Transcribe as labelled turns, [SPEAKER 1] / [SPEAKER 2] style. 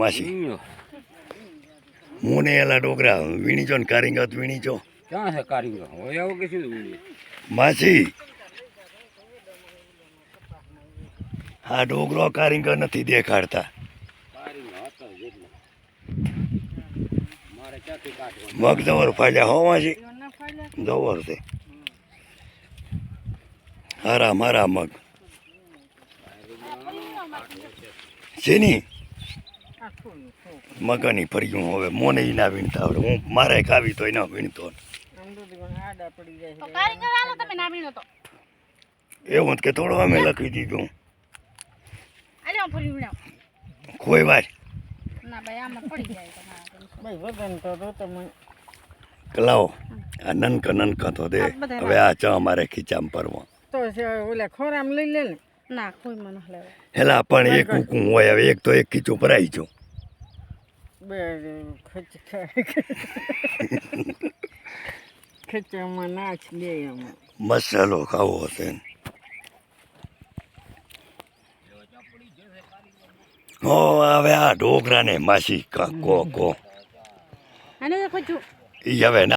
[SPEAKER 1] માસી હું ને એલા ડોગરા વીણી છો ને કારીગત વીણી છો
[SPEAKER 2] ક્યાં છે કારીગર હોય આવું કે શું
[SPEAKER 1] માસી આ ડોગરો કારીગર નથી દેખાડતા મગ જવર ફાલ્યા હો માસી જવર છે હારા મારા મગ શેની મગની ફર્યું હવે મોને ઈ ના વીણતા આવડે હું મારે ખાવી તો ના વીણતો એવું કે થોડો અમે લખી દીધું કોઈ વાર લાવો આ નનકા તો દે હવે આ ચા અમારે ખીચામાં પરવા
[SPEAKER 3] તો ઓલા ખોરામ લઈ લે ને ના કોઈ મને લેવા
[SPEAKER 1] હેલા પણ એક કુકું હોય હવે એક તો એક ખીચું ભરાઈ જો
[SPEAKER 3] બે ખીચામાં નાચ લે એમાં
[SPEAKER 1] મસાલો ખાવો હશે હો હવે આ ઢોકરા ને માસી કો ઈ હવે